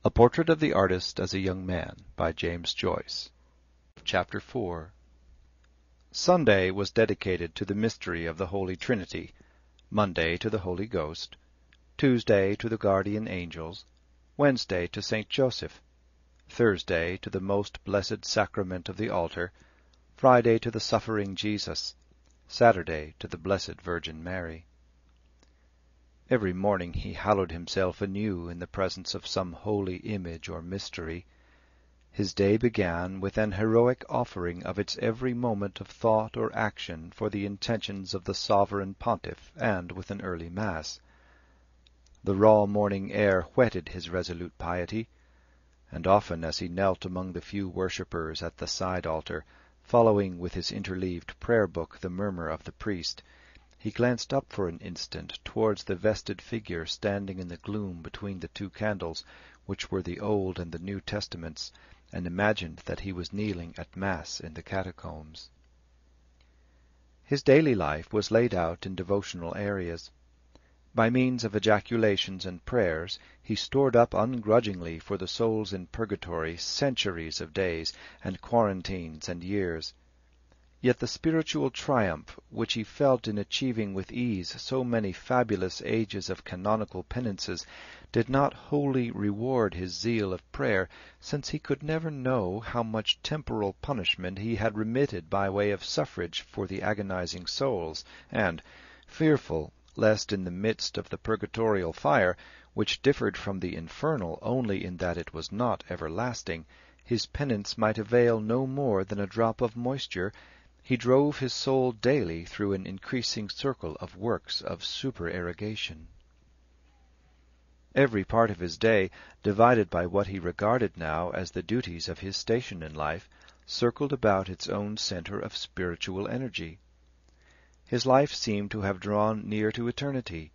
A Portrait of the Artist as a Young Man, by James Joyce. Chapter 4. Sunday was dedicated to the mystery of the Holy Trinity, Monday to the Holy Ghost, Tuesday to the guardian angels, Wednesday to Saint Joseph, Thursday to the most blessed sacrament of the altar, Friday to the suffering Jesus, Saturday to the Blessed Virgin Mary. Every morning he hallowed himself anew in the presence of some holy image or mystery. His day began with an heroic offering of its every moment of thought or action for the intentions of the sovereign pontiff, and with an early mass. The raw morning air whetted his resolute piety, and often as he knelt among the few worshippers at the side altar, following with his interleaved prayer-book the murmur of the priest, he glanced up for an instant towards the vested figure standing in the gloom between the two candles, which were the Old and the New Testaments, and imagined that he was kneeling at Mass in the catacombs. His daily life was laid out in devotional areas. By means of ejaculations and prayers he stored up ungrudgingly for the souls in purgatory centuries of days, and quarantines and years. Yet the spiritual triumph which he felt in achieving with ease so many fabulous ages of canonical penances did not wholly reward his zeal of prayer, since he could never know how much temporal punishment he had remitted by way of suffrage for the agonizing souls, and, fearful lest in the midst of the purgatorial fire, which differed from the infernal only in that it was not everlasting, his penance might avail no more than a drop of moisture, he drove his soul daily through an increasing circle of works of supererogation. Every part of his day, divided by what he regarded now as the duties of his station in life, circled about its own centre of spiritual energy. His life seemed to have drawn near to eternity.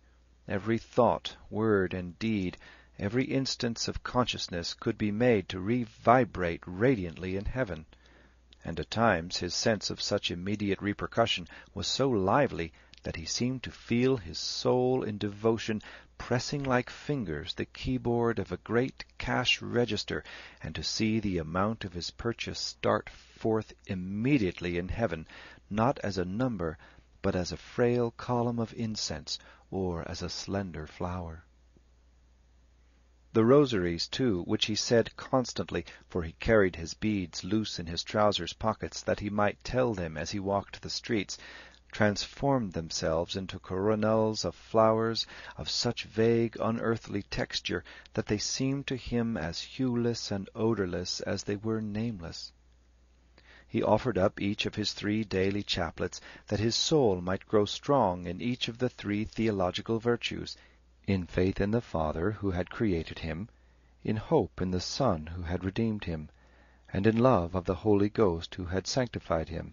Every thought, word, and deed, every instance of consciousness could be made to revibrate radiantly in heaven. And at times his sense of such immediate repercussion was so lively that he seemed to feel his soul in devotion pressing like fingers the keyboard of a great cash register, and to see the amount of his purchase start forth immediately in heaven, not as a number, but as a frail column of incense, or as a slender flower. The rosaries, too, which he said constantly, for he carried his beads loose in his trousers pockets that he might tell them as he walked the streets, transformed themselves into coronals of flowers of such vague, unearthly texture that they seemed to him as hueless and odorless as they were nameless. He offered up each of his 3 daily chaplets that his soul might grow strong in each of the 3 theological virtues, in faith in the Father who had created him, in hope in the Son who had redeemed him, and in love of the Holy Ghost who had sanctified him,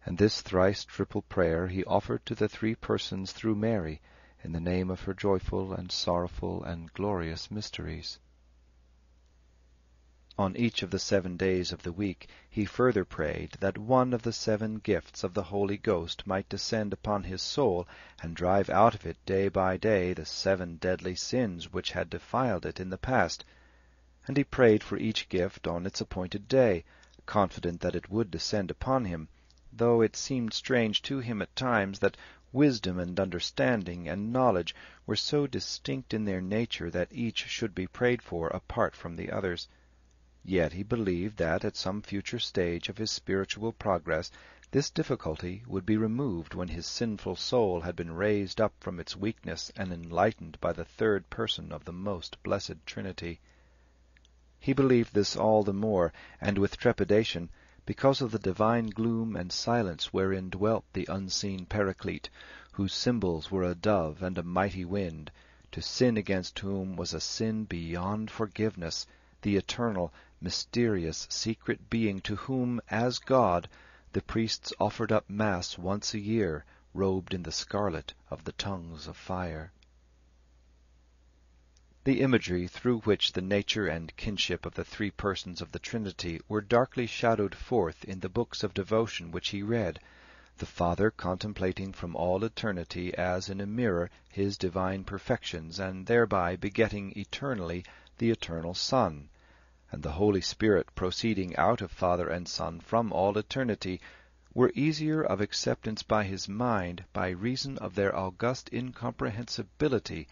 and this thrice triple prayer he offered to the 3 persons through Mary, in the name of her joyful and sorrowful and glorious mysteries. On each of the 7 days of the week he further prayed that one of the 7 gifts of the Holy Ghost might descend upon his soul and drive out of it day by day the 7 deadly sins which had defiled it in the past, and he prayed for each gift on its appointed day, confident that it would descend upon him, though it seemed strange to him at times that wisdom and understanding and knowledge were so distinct in their nature that each should be prayed for apart from the others. Yet he believed that at some future stage of his spiritual progress this difficulty would be removed when his sinful soul had been raised up from its weakness and enlightened by the 3rd person of the most blessed Trinity. He believed this all the more, and with trepidation, because of the divine gloom and silence wherein dwelt the unseen Paraclete, whose symbols were a dove and a mighty wind, to sin against whom was a sin beyond forgiveness, the eternal, mysterious, secret being to whom, as God, the priests offered up Mass once a year, robed in the scarlet of the tongues of fire. The imagery through which the nature and kinship of the 3 persons of the Trinity were darkly shadowed forth in the books of devotion which he read, the Father contemplating from all eternity as in a mirror his divine perfections, and thereby begetting eternally the eternal Son, and the Holy Spirit proceeding out of Father and Son from all eternity, were easier of acceptance by his mind by reason of their august incomprehensibility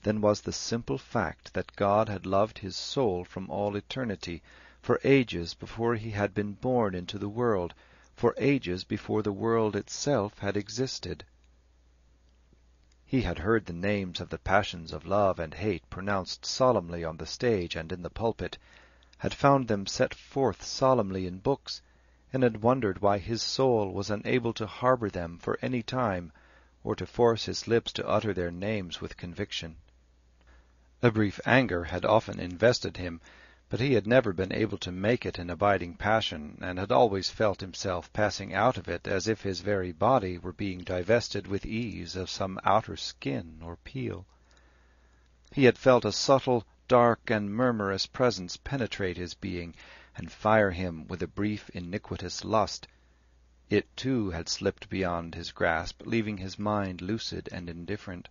than was the simple fact that God had loved his soul from all eternity, for ages before he had been born into the world, for ages before the world itself had existed. He had heard the names of the passions of love and hate pronounced solemnly on the stage and in the pulpit, had found them set forth solemnly in books, and had wondered why his soul was unable to harbor them for any time, or to force his lips to utter their names with conviction. A brief anger had often invested him, but he had never been able to make it an abiding passion, and had always felt himself passing out of it as if his very body were being divested with ease of some outer skin or peel. He had felt a subtle, dark, and murmurous presence penetrate his being, and fire him with a brief iniquitous lust. It, too, had slipped beyond his grasp, leaving his mind lucid and indifferent.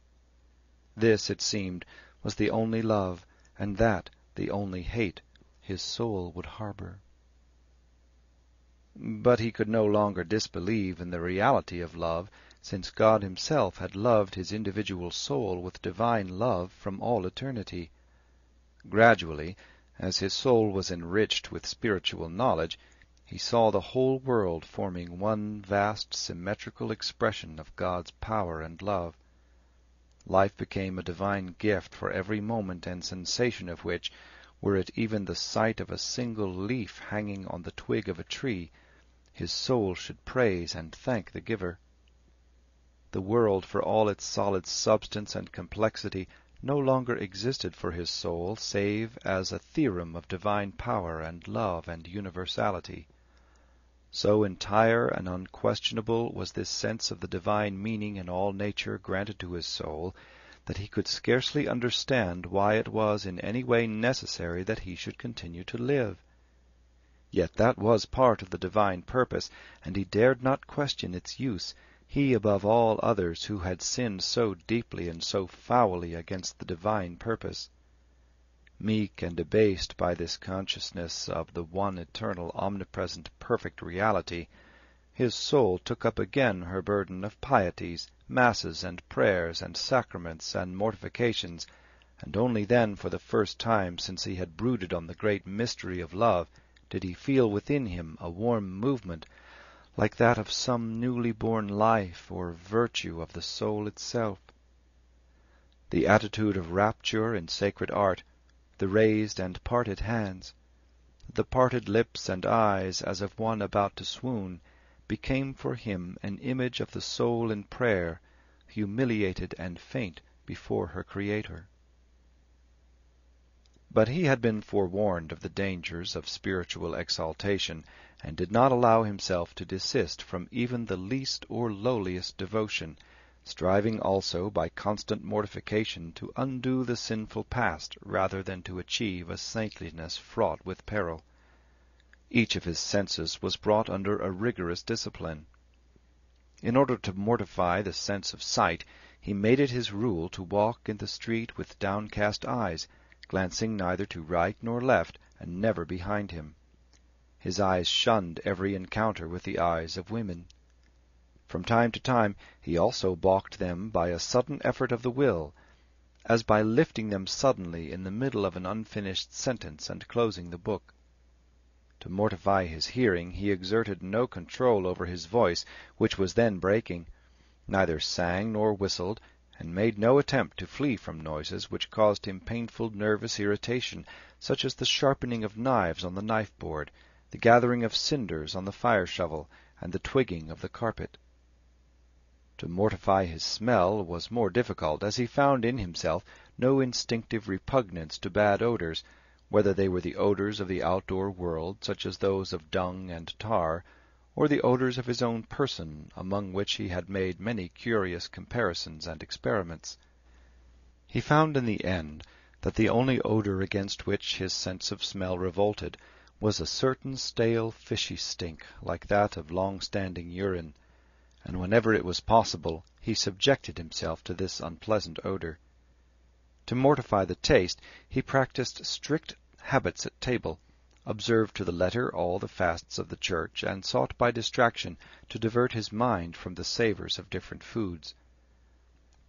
This, it seemed, was the only love, and that the only hate, his soul would harbor. But he could no longer disbelieve in the reality of love, since God himself had loved his individual soul with divine love from all eternity. Gradually, as his soul was enriched with spiritual knowledge, he saw the whole world forming one vast symmetrical expression of God's power and love. Life became a divine gift for every moment and sensation of which, were it even the sight of a single leaf hanging on the twig of a tree, his soul should praise and thank the giver. The world, for all its solid substance and complexity, no longer existed for his soul save as a theorem of divine power and love and universality. So entire and unquestionable was this sense of the divine meaning in all nature granted to his soul, that he could scarcely understand why it was in any way necessary that he should continue to live. Yet that was part of the divine purpose, and he dared not question its use, he above all others who had sinned so deeply and so foully against the divine purpose. Meek and abased by this consciousness of the one eternal, omnipresent, perfect reality, his soul took up again her burden of pieties, masses and prayers and sacraments and mortifications, and only then, for the first time since he had brooded on the great mystery of love, did he feel within him a warm movement, like that of some newly born life or virtue of the soul itself. The attitude of rapture in sacred art, the raised and parted hands, the parted lips and eyes as of one about to swoon, became for him an image of the soul in prayer, humiliated and faint before her Creator. But he had been forewarned of the dangers of spiritual exaltation, and did not allow himself to desist from even the least or lowliest devotion, striving also by constant mortification to undo the sinful past rather than to achieve a saintliness fraught with peril. Each of his senses was brought under a rigorous discipline. In order to mortify the sense of sight, he made it his rule to walk in the street with downcast eyes, glancing neither to right nor left, and never behind him. His eyes shunned every encounter with the eyes of women. From time to time he also balked them by a sudden effort of the will, as by lifting them suddenly in the middle of an unfinished sentence and closing the book. To mortify his hearing he exerted no control over his voice, which was then breaking, neither sang nor whistled, and made no attempt to flee from noises which caused him painful nervous irritation, such as the sharpening of knives on the knife-board, the gathering of cinders on the fire-shovel, and the twigging of the carpet. To mortify his smell was more difficult, as he found in himself no instinctive repugnance to bad odors, whether they were the odors of the outdoor world, such as those of dung and tar, or the odors of his own person, among which he had made many curious comparisons and experiments. He found in the end that the only odor against which his sense of smell revolted was a certain stale fishy stink, like that of long-standing urine, and whenever it was possible he subjected himself to this unpleasant odor. To mortify the taste, he practised strict habits at table, observed to the letter all the fasts of the Church, and sought by distraction to divert his mind from the savours of different foods.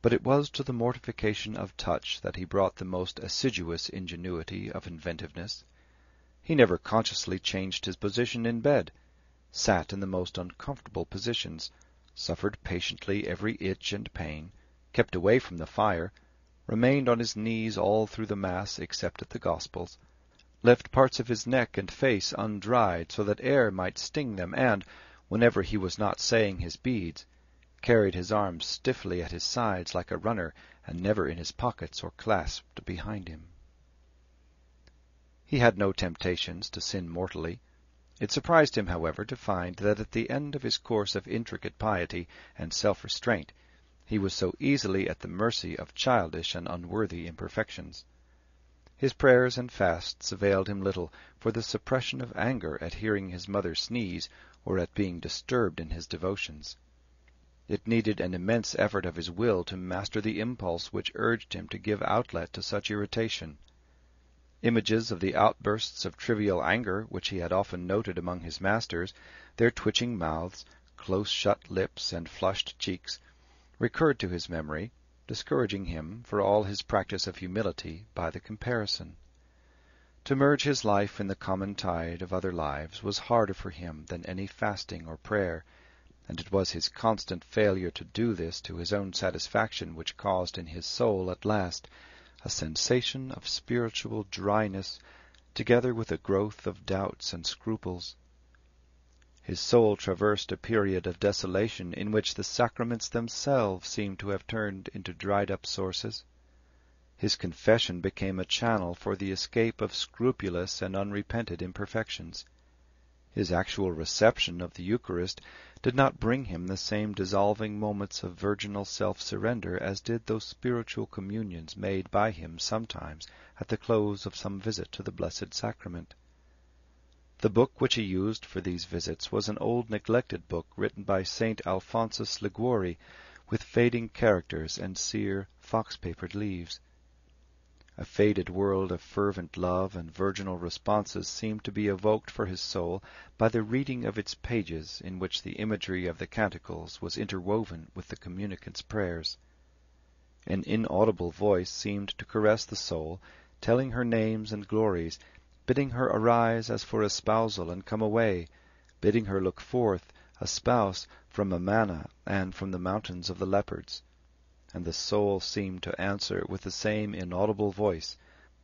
But it was to the mortification of touch that he brought the most assiduous ingenuity of inventiveness. He never consciously changed his position in bed, sat in the most uncomfortable positions, suffered patiently every itch and pain, kept away from the fire, remained on his knees all through the Mass except at the Gospels, left parts of his neck and face undried so that air might sting them, and, whenever he was not saying his beads, carried his arms stiffly at his sides like a runner, and never in his pockets or clasped behind him. He had no temptations to sin mortally. It surprised him, however, to find that at the end of his course of intricate piety and self-restraint he was so easily at the mercy of childish and unworthy imperfections. His prayers and fasts availed him little for the suppression of anger at hearing his mother sneeze or at being disturbed in his devotions. It needed an immense effort of his will to master the impulse which urged him to give outlet to such irritation. Images of the outbursts of trivial anger which he had often noted among his masters, their twitching mouths, close-shut lips, and flushed cheeks, recurred to his memory, discouraging him, for all his practice of humility, by the comparison. To merge his life in the common tide of other lives was harder for him than any fasting or prayer, and it was his constant failure to do this to his own satisfaction which caused in his soul at last a sensation of spiritual dryness, together with a growth of doubts and scruples. His soul traversed a period of desolation in which the sacraments themselves seemed to have turned into dried-up sources. His confession became a channel for the escape of scrupulous and unrepented imperfections. His actual reception of the Eucharist did not bring him the same dissolving moments of virginal self-surrender as did those spiritual communions made by him sometimes at the close of some visit to the Blessed Sacrament. The book which he used for these visits was an old neglected book written by St. Alphonsus Liguori, with fading characters and sere, fox-papered leaves. A faded world of fervent love and virginal responses seemed to be evoked for his soul by the reading of its pages, in which the imagery of the canticles was interwoven with the communicant's prayers. An inaudible voice seemed to caress the soul, telling her names and glories, bidding her arise as for espousal and come away, bidding her look forth, a spouse, from Amana and from the mountains of the leopards. And the soul seemed to answer with the same inaudible voice,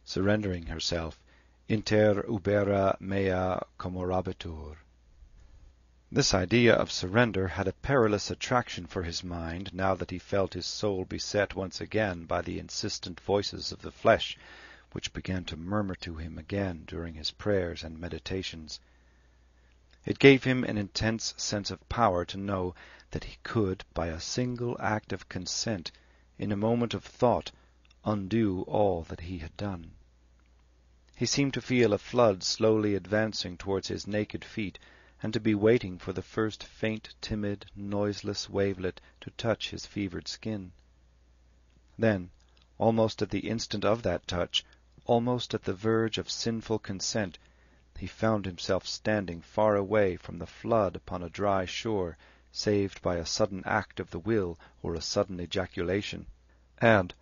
surrendering herself, inter ubera mea commorabitur. This idea of surrender had a perilous attraction for his mind, now that he felt his soul beset once again by the insistent voices of the flesh, which began to murmur to him again during his prayers and meditations. It gave him an intense sense of power to know that he could, by a single act of consent, in a moment of thought, undo all that he had done. He seemed to feel a flood slowly advancing towards his naked feet, and to be waiting for the first faint, timid, noiseless wavelet to touch his fevered skin. Then, almost at the instant of that touch, almost at the verge of sinful consent, he found himself standing far away from the flood upon a dry shore, saved by a sudden act of the will or a sudden ejaculation, and,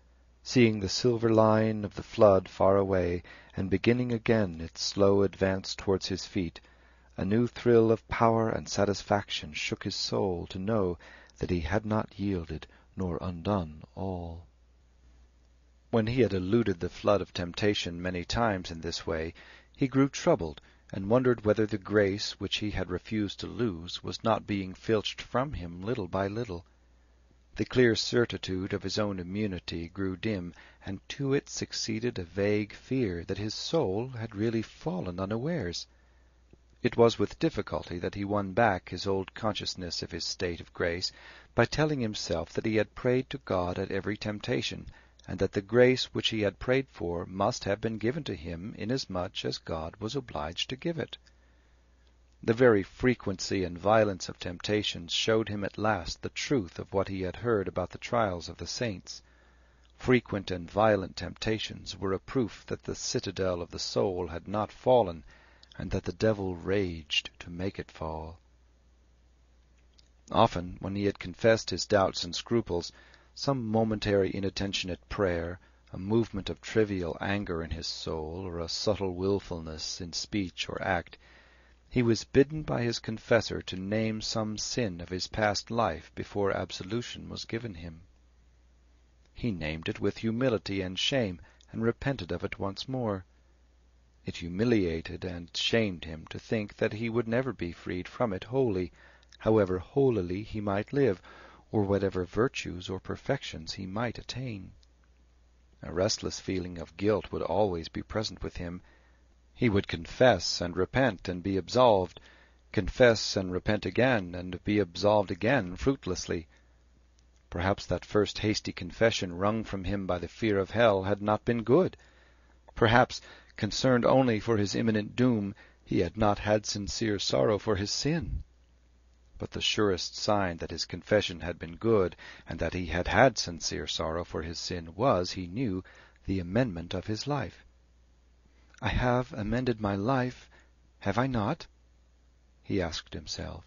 seeing the silver line of the flood far away, and beginning again its slow advance towards his feet, a new thrill of power and satisfaction shook his soul to know that he had not yielded nor undone all. When he had eluded the flood of temptation many times in this way, he grew troubled, and wondered whether the grace which he had refused to lose was not being filched from him little by little. The clear certitude of his own immunity grew dim, and to it succeeded a vague fear that his soul had really fallen unawares. It was with difficulty that he won back his old consciousness of his state of grace by telling himself that he had prayed to God at every temptation, and that the grace which he had prayed for must have been given to him inasmuch as God was obliged to give it. The very frequency and violence of temptations showed him at last the truth of what he had heard about the trials of the saints. frequent and violent temptations were a proof that the citadel of the soul had not fallen, and that the devil raged to make it fall. Often, when he had confessed his doubts and scruples, some momentary inattention at prayer, a movement of trivial anger in his soul, or a subtle wilfulness in speech or act, he was bidden by his confessor to name some sin of his past life before absolution was given him. He named it with humility and shame, and repented of it once more. It humiliated and shamed him to think that he would never be freed from it wholly, however holily he might live, or whatever virtues or perfections he might attain. A restless feeling of guilt would always be present with him. He would confess and repent and be absolved, confess and repent again and be absolved again fruitlessly. Perhaps that first hasty confession wrung from him by the fear of hell had not been good. Perhaps, concerned only for his imminent doom, he had not had sincere sorrow for his sin. But the surest sign that his confession had been good, and that he had had sincere sorrow for his sin, was, he knew, the amendment of his life. "I have amended my life, have I not?" he asked himself.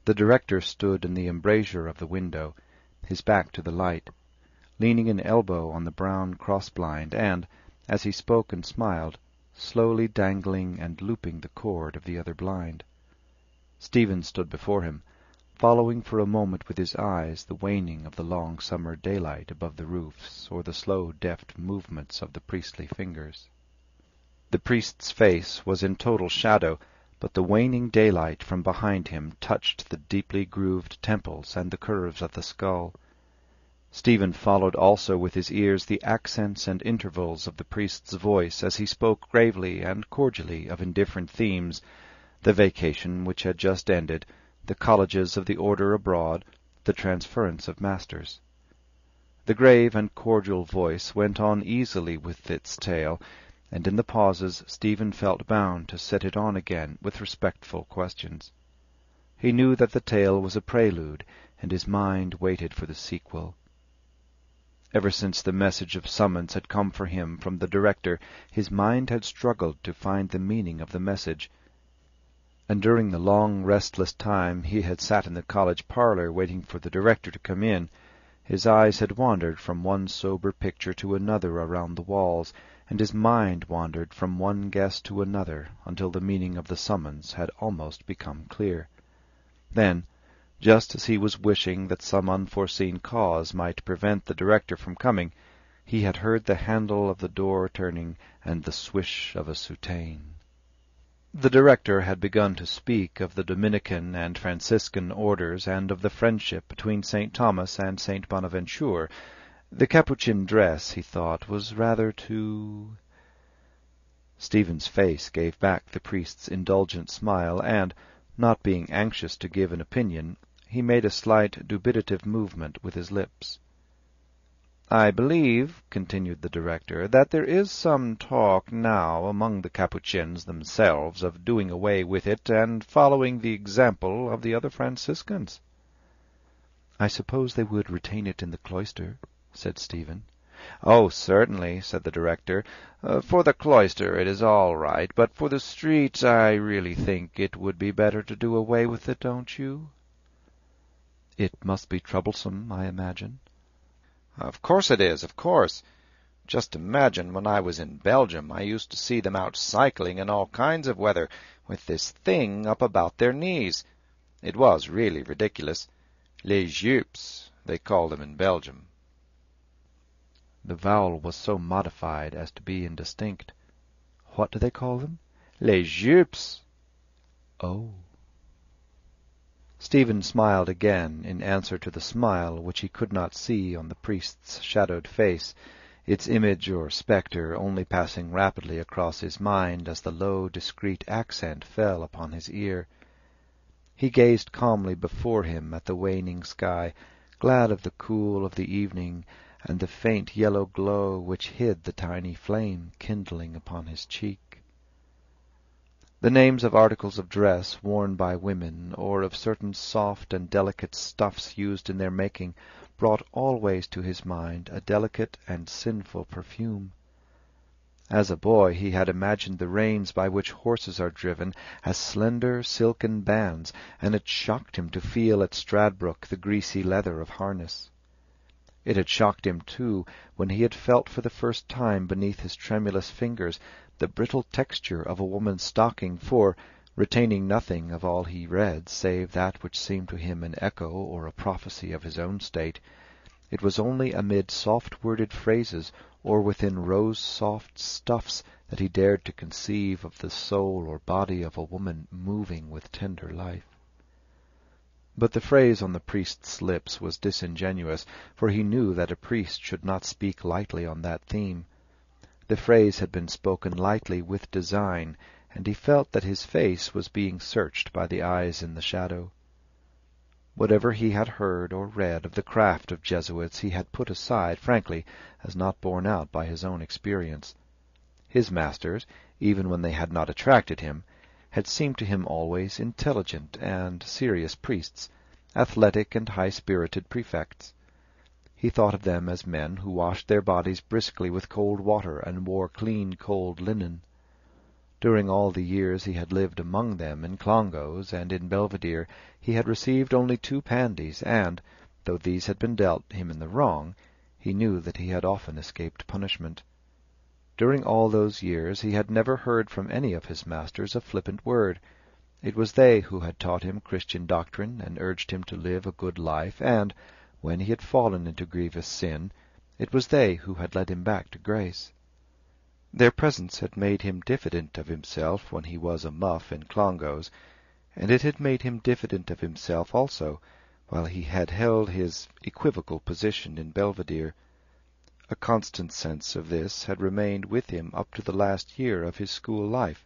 The director stood in the embrasure of the window, his back to the light, leaning an elbow on the brown cross-blind, and, as he spoke and smiled, slowly dangling and looping the cord of the other blind. Stephen stood before him, following for a moment with his eyes the waning of the long summer daylight above the roofs, or the slow, deft movements of the priestly fingers. The priest's face was in total shadow, but the waning daylight from behind him touched the deeply grooved temples and the curves of the skull. Stephen followed also with his ears the accents and intervals of the priest's voice as he spoke gravely and cordially of indifferent themes, the vacation which had just ended, the colleges of the order abroad, the transference of masters. The grave and cordial voice went on easily with its tale, and in the pauses Stephen felt bound to set it on again with respectful questions. He knew that the tale was a prelude, and his mind waited for the sequel. Ever since the message of summons had come for him from the director, his mind had struggled to find the meaning of the message, and during the long, restless time he had sat in the college parlour waiting for the director to come in, his eyes had wandered from one sober picture to another around the walls, and his mind wandered from one guest to another until the meaning of the summons had almost become clear. Then, just as he was wishing that some unforeseen cause might prevent the director from coming, he had heard the handle of the door turning and the swish of a soutane. The director had begun to speak of the Dominican and Franciscan orders and of the friendship between St. Thomas and St. Bonaventure. The Capuchin dress, he thought, was rather too... Stephen's face gave back the priest's indulgent smile, and, not being anxious to give an opinion, he made a slight dubitative movement with his lips. "I believe," continued the director, "that there is some talk now among the Capuchins themselves of doing away with it and following the example of the other Franciscans." "I suppose they would retain it in the cloister," said Stephen. "Oh, certainly," said the director. "For the cloister it is all right, but for the street I really think it would be better to do away with it, don't you?" "It must be troublesome, I imagine." "Of course it is, of course. Just imagine, when I was in Belgium, I used to see them out cycling in all kinds of weather, with this thing up about their knees. It was really ridiculous. Les jupes, they call them in Belgium." The vowel was so modified as to be indistinct. "What do they call them?" "Les jupes." "Oh." Stephen smiled again in answer to the smile which he could not see on the priest's shadowed face, its image or spectre only passing rapidly across his mind as the low, discreet accent fell upon his ear. He gazed calmly before him at the waning sky, glad of the cool of the evening and the faint yellow glow which hid the tiny flame kindling upon his cheek. The names of articles of dress worn by women, or of certain soft and delicate stuffs used in their making, brought always to his mind a delicate and sinful perfume. As a boy he had imagined the reins by which horses are driven as slender silken bands, and it shocked him to feel at Stradbroke the greasy leather of harness. It had shocked him, too, when he had felt for the first time beneath his tremulous fingers the brittle texture of a woman's stocking, for, retaining nothing of all he read save that which seemed to him an echo or a prophecy of his own state, it was only amid soft-worded phrases or within rose-soft stuffs that he dared to conceive of the soul or body of a woman moving with tender life. But the phrase on the priest's lips was disingenuous, for he knew that a priest should not speak lightly on that theme. The phrase had been spoken lightly with design, and he felt that his face was being searched by the eyes in the shadow. Whatever he had heard or read of the craft of Jesuits he had put aside, frankly, as not borne out by his own experience. His masters, even when they had not attracted him, had seemed to him always intelligent and serious priests, athletic and high-spirited prefects. He thought of them as men who washed their bodies briskly with cold water and wore clean cold linen. During all the years he had lived among them in Clongowes and in Belvedere he had received only 2 pandies, and, though these had been dealt him in the wrong, he knew that he had often escaped punishment. During all those years he had never heard from any of his masters a flippant word. It was they who had taught him Christian doctrine and urged him to live a good life, and, when he had fallen into grievous sin, it was they who had led him back to grace. Their presence had made him diffident of himself when he was a muff in Clongowes, and it had made him diffident of himself also while he had held his equivocal position in Belvedere. A constant sense of this had remained with him up to the last year of his school life.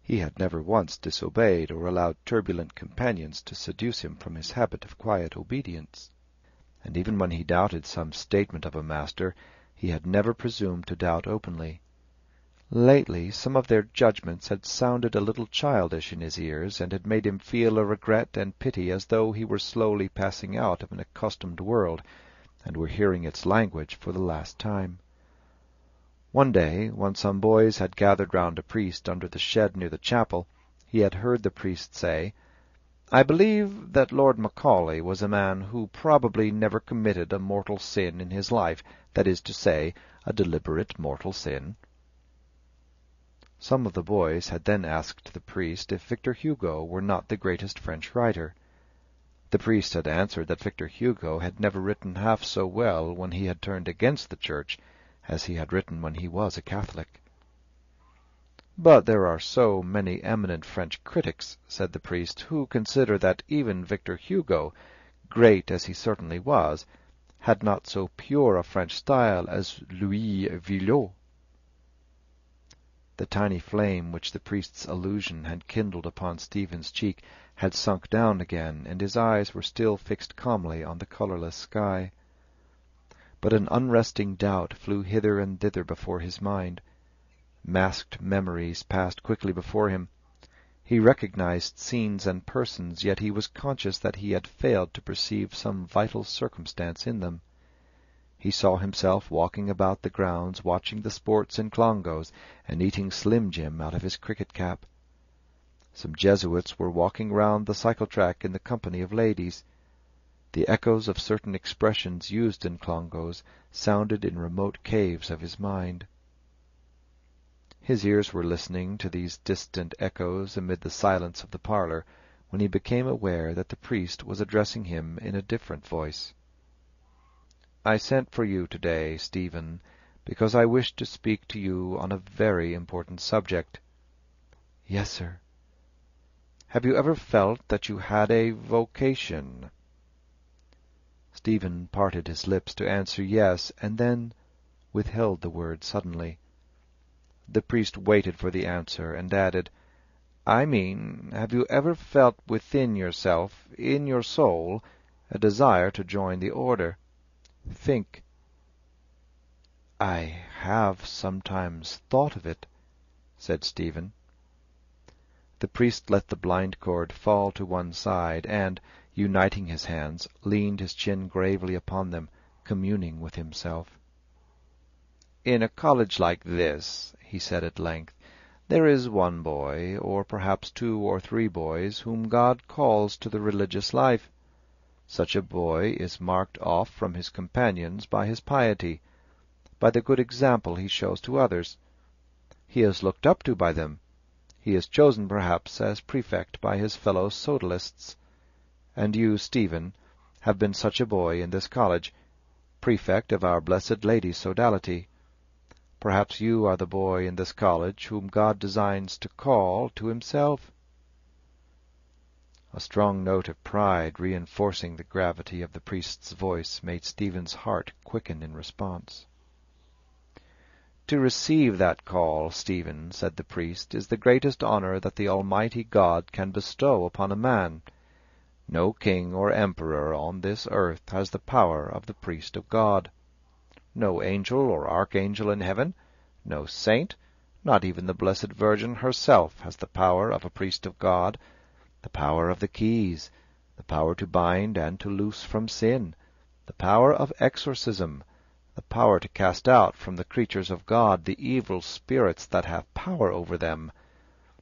He had never once disobeyed or allowed turbulent companions to seduce him from his habit of quiet obedience. And even when he doubted some statement of a master, he had never presumed to doubt openly. Lately some of their judgments had sounded a little childish in his ears, and had made him feel a regret and pity as though he were slowly passing out of an accustomed world, and were hearing its language for the last time. One day, when some boys had gathered round a priest under the shed near the chapel, he had heard the priest say, "I believe that Lord Macaulay was a man who probably never committed a mortal sin in his life, that is to say, a deliberate mortal sin." Some of the boys had then asked the priest if Victor Hugo were not the greatest French writer. The priest had answered that Victor Hugo had never written half so well when he had turned against the Church as he had written when he was a Catholic. "But there are so many eminent French critics," said the priest, "who consider that even Victor Hugo, great as he certainly was, had not so pure a French style as Louis Veuillot." The tiny flame which the priest's allusion had kindled upon Stephen's cheek had sunk down again, and his eyes were still fixed calmly on the colourless sky. But an unresting doubt flew hither and thither before his mind. Masked memories passed quickly before him. He recognized scenes and persons, yet he was conscious that he had failed to perceive some vital circumstance in them. He saw himself walking about the grounds, watching the sports in Clongowes, and eating Slim Jim out of his cricket cap. Some Jesuits were walking round the cycle-track in the company of ladies. The echoes of certain expressions used in Clongowes sounded in remote caves of his mind. His ears were listening to these distant echoes amid the silence of the parlour, when he became aware that the priest was addressing him in a different voice. "I sent for you today, Stephen, because I wished to speak to you on a very important subject." "Yes, sir." "Have you ever felt that you had a vocation?" Stephen parted his lips to answer yes, and then withheld the word suddenly. The priest waited for the answer, and added, "I mean, have you ever felt within yourself, in your soul, a desire to join the order? Think." "I have sometimes thought of it," said Stephen. The priest let the blind cord fall to one side, and, uniting his hands, leaned his chin gravely upon them, communing with himself. "In a college like this," he said at length, "there is one boy, or perhaps 2 or 3 boys, whom God calls to the religious life. Such a boy is marked off from his companions by his piety, by the good example he shows to others. He is looked up to by them. He is chosen, perhaps, as prefect by his fellow sodalists. And you, Stephen, have been such a boy in this college, prefect of Our Blessed Lady's sodality. Perhaps you are the boy in this college whom God designs to call to himself." A strong note of pride, reinforcing the gravity of the priest's voice, made Stephen's heart quicken in response. "To receive that call, Stephen," said the priest, "is the greatest honor that the Almighty God can bestow upon a man. No king or emperor on this earth has the power of the priest of God. No angel or archangel in heaven, no saint, not even the Blessed Virgin herself has the power of a priest of God, the power of the keys, the power to bind and to loose from sin, the power of exorcism, the power to cast out from the creatures of God the evil spirits that have power over them,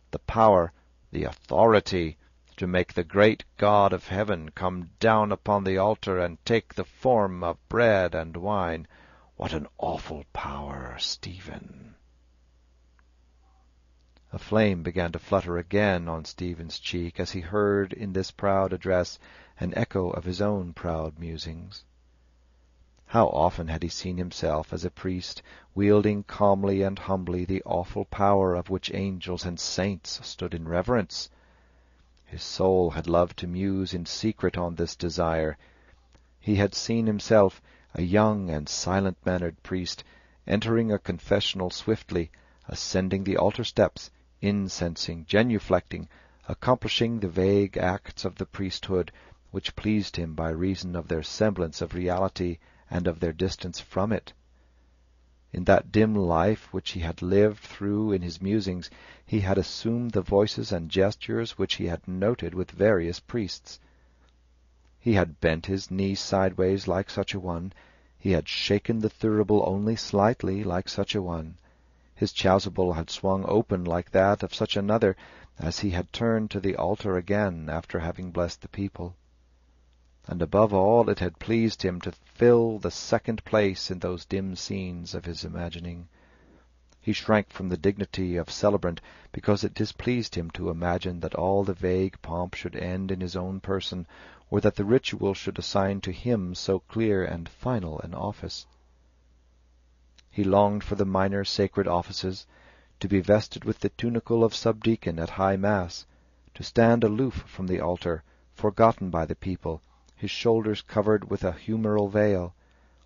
the power, the authority, to make the great God of heaven come down upon the altar and take the form of bread and wine. What an awful power, Stephen!" A flame began to flutter again on Stephen's cheek as he heard in this proud address an echo of his own proud musings. How often had he seen himself as a priest wielding calmly and humbly the awful power of which angels and saints stood in reverence! His soul had loved to muse in secret on this desire. He had seen himself, a young and silent-mannered priest, entering a confessional swiftly, ascending the altar steps, incensing, genuflecting, accomplishing the vague acts of the priesthood which pleased him by reason of their semblance of reality and of their distance from it. In that dim life which he had lived through in his musings, he had assumed the voices and gestures which he had noted with various priests. He had bent his knees sideways like such a one. He had shaken the thurible only slightly like such a one. His chasuble had swung open like that of such another, as he had turned to the altar again after having blessed the people. And above all it had pleased him to fill the second place in those dim scenes of his imagining. He shrank from the dignity of celebrant because it displeased him to imagine that all the vague pomp should end in his own person, or that the ritual should assign to him so clear and final an office. He longed for the minor sacred offices, to be vested with the tunicle of subdeacon at high mass, to stand aloof from the altar, forgotten by the people, his shoulders covered with a humeral veil,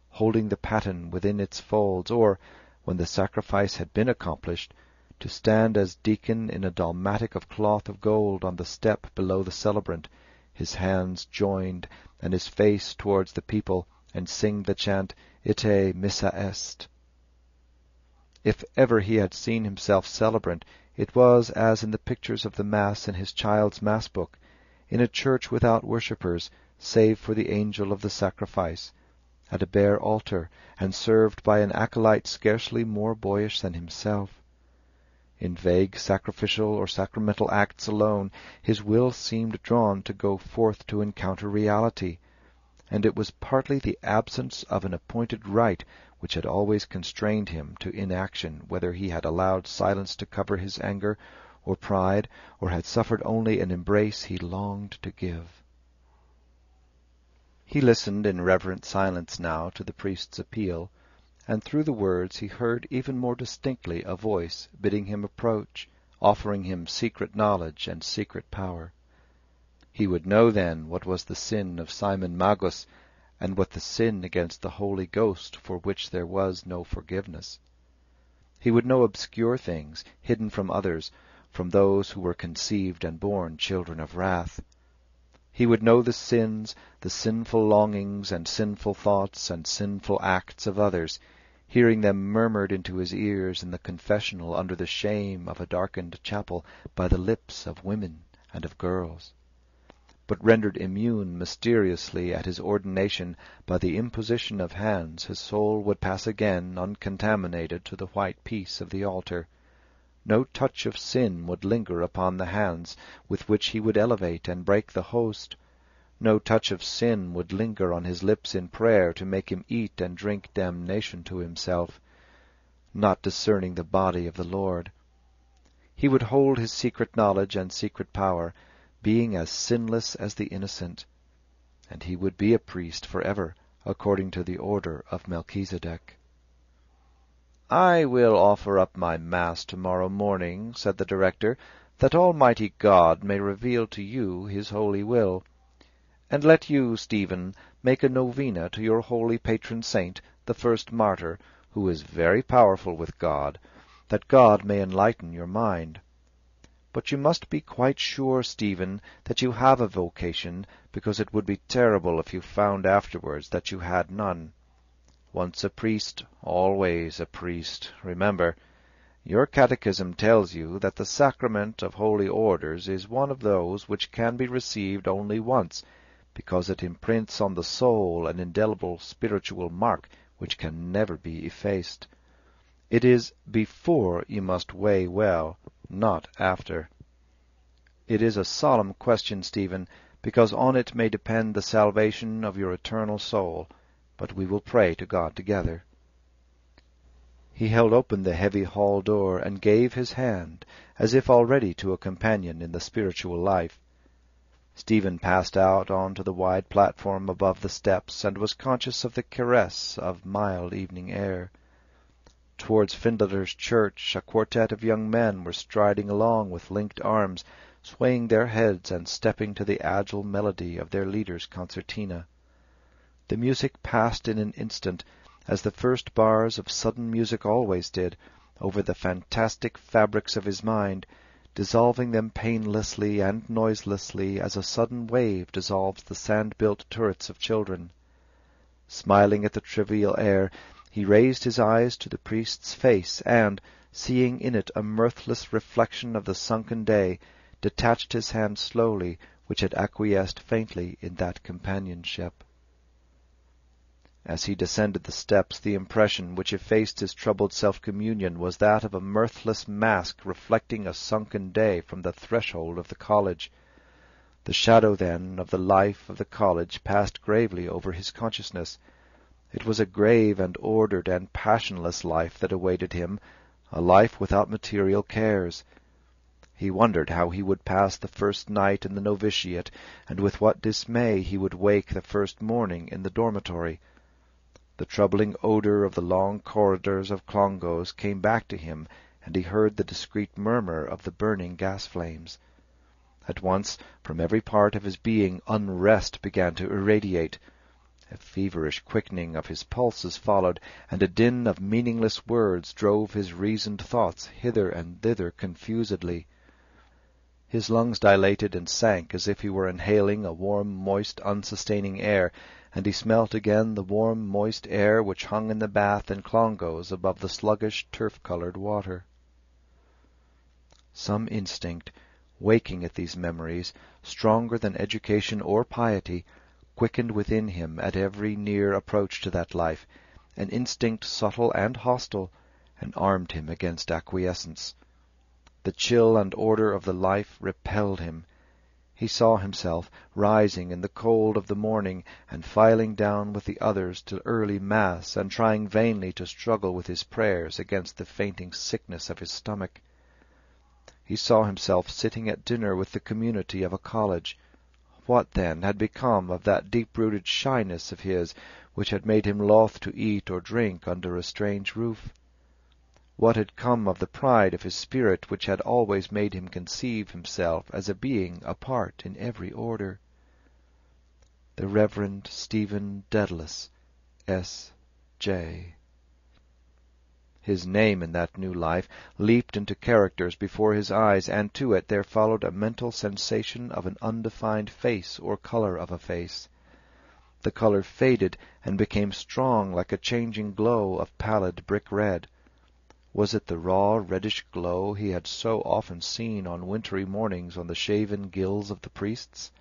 holding the paten within its folds, or, when the sacrifice had been accomplished, to stand as deacon in a dalmatic of cloth of gold on the step below the celebrant, his hands joined and his face towards the people, and sing the chant, Ite missa est. If ever he had seen himself celebrant, it was as in the pictures of the Mass in his child's Mass book, in a church without worshippers, save for the angel of the sacrifice, at a bare altar, and served by an acolyte scarcely more boyish than himself. In vague sacrificial or sacramental acts alone, his will seemed drawn to go forth to encounter reality, and it was partly the absence of an appointed rite which had always constrained him to inaction, whether he had allowed silence to cover his anger or pride, or had suffered only an embrace he longed to give. He listened in reverent silence now to the priest's appeal, and through the words he heard even more distinctly a voice bidding him approach, offering him secret knowledge and secret power. He would know then what was the sin of Simon Magus, and what the sin against the Holy Ghost for which there was no forgiveness. He would know obscure things, hidden from others, from those who were conceived and born children of wrath. He would know the sins, the sinful longings and sinful thoughts and sinful acts of others, hearing them murmured into his ears in the confessional under the shame of a darkened chapel by the lips of women and of girls. but rendered immune mysteriously at his ordination by the imposition of hands, his soul would pass again uncontaminated to the white peace of the altar. No touch of sin would linger upon the hands with which he would elevate and break the host. No touch of sin would linger on his lips in prayer to make him eat and drink damnation to himself, not discerning the body of the Lord. He would hold his secret knowledge and secret power, being as sinless as the innocent, and he would be a priest forever, according to the order of Melchizedek. "I will offer up my Mass tomorrow morning," said the director, "that Almighty God may reveal to you his holy will. And let you, Stephen, make a novena to your holy patron saint, the first martyr, who is very powerful with God, that God may enlighten your mind. But you must be quite sure, Stephen, that you have a vocation, because it would be terrible if you found afterwards that you had none. Once a priest, always a priest, remember. Your catechism tells you that the sacrament of holy orders is one of those which can be received only once, because it imprints on the soul an indelible spiritual mark which can never be effaced. It is before you must weigh well, not after. It is a solemn question, Stephen, because on it may depend the salvation of your eternal soul, but we will pray to God together." He held open the heavy hall door and gave his hand, as if already to a companion in the spiritual life. Stephen passed out on to the wide platform above the steps, and was conscious of the caress of mild evening air. Towards Findlater's church a quartet of young men were striding along with linked arms, swaying their heads and stepping to the agile melody of their leader's concertina. The music passed in an instant, as the first bars of sudden music always did, over the fantastic fabrics of his mind, dissolving them painlessly and noiselessly as a sudden wave dissolves the sand-built turrets of children. Smiling at the trivial air, he raised his eyes to the priest's face and, seeing in it a mirthless reflection of the sunken day, detached his hand slowly, which had acquiesced faintly in that companionship. As he descended the steps, the impression which effaced his troubled self-communion was that of a mirthless mask reflecting a sunken day from the threshold of the college. The shadow, then, of the life of the college passed gravely over his consciousness. It was a grave and ordered and passionless life that awaited him, a life without material cares. He wondered how he would pass the first night in the novitiate, and with what dismay he would wake the first morning in the dormitory. The troubling odor of the long corridors of Clongowes came back to him, and he heard the discreet murmur of the burning gas-flames. At once, from every part of his being, unrest began to irradiate. A feverish quickening of his pulses followed, and a din of meaningless words drove his reasoned thoughts hither and thither confusedly. His lungs dilated and sank as if he were inhaling a warm, moist, unsustaining air, and he smelt again the warm, moist air which hung in the bath in Clongowes above the sluggish, turf-coloured water. Some instinct, waking at these memories, stronger than education or piety, quickened within him at every near approach to that life, an instinct subtle and hostile, and armed him against acquiescence. The chill and order of the life repelled him. He saw himself rising in the cold of the morning and filing down with the others to early Mass, and trying vainly to struggle with his prayers against the fainting sickness of his stomach. He saw himself sitting at dinner with the community of a college. What, then, had become of that deep-rooted shyness of his which had made him loth to eat or drink under a strange roof? What had come of the pride of his spirit which had always made him conceive himself as a being apart in every order? The Reverend Stephen Dedalus, S.J. His name in that new life leaped into characters before his eyes, and to it there followed a mental sensation of an undefined face or colour of a face. The colour faded and became strong like a changing glow of pallid brick red. Was it the raw reddish glow he had so often seen on wintry mornings on the shaven gills of the priests?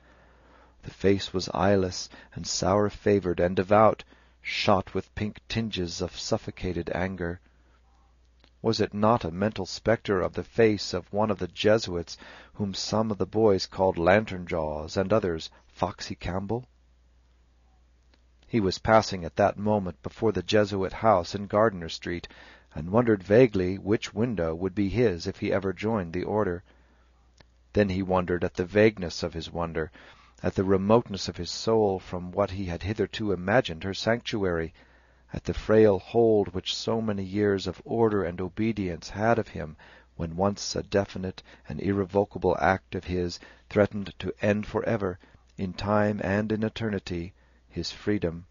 The face was eyeless and sour-favoured and devout, shot with pink tinges of suffocated anger. Was it not a mental spectre of the face of one of the Jesuits, whom some of the boys called Lantern-Jaws, and others Foxy Campbell? He was passing at that moment before the Jesuit house in Gardiner Street, and wondered vaguely which window would be his if he ever joined the order. Then he wondered at the vagueness of his wonder, at the remoteness of his soul from what he had hitherto imagined her sanctuary, at the frail hold which so many years of order and obedience had of him, when once a definite and irrevocable act of his threatened to end for ever, in time and in eternity, his freedom.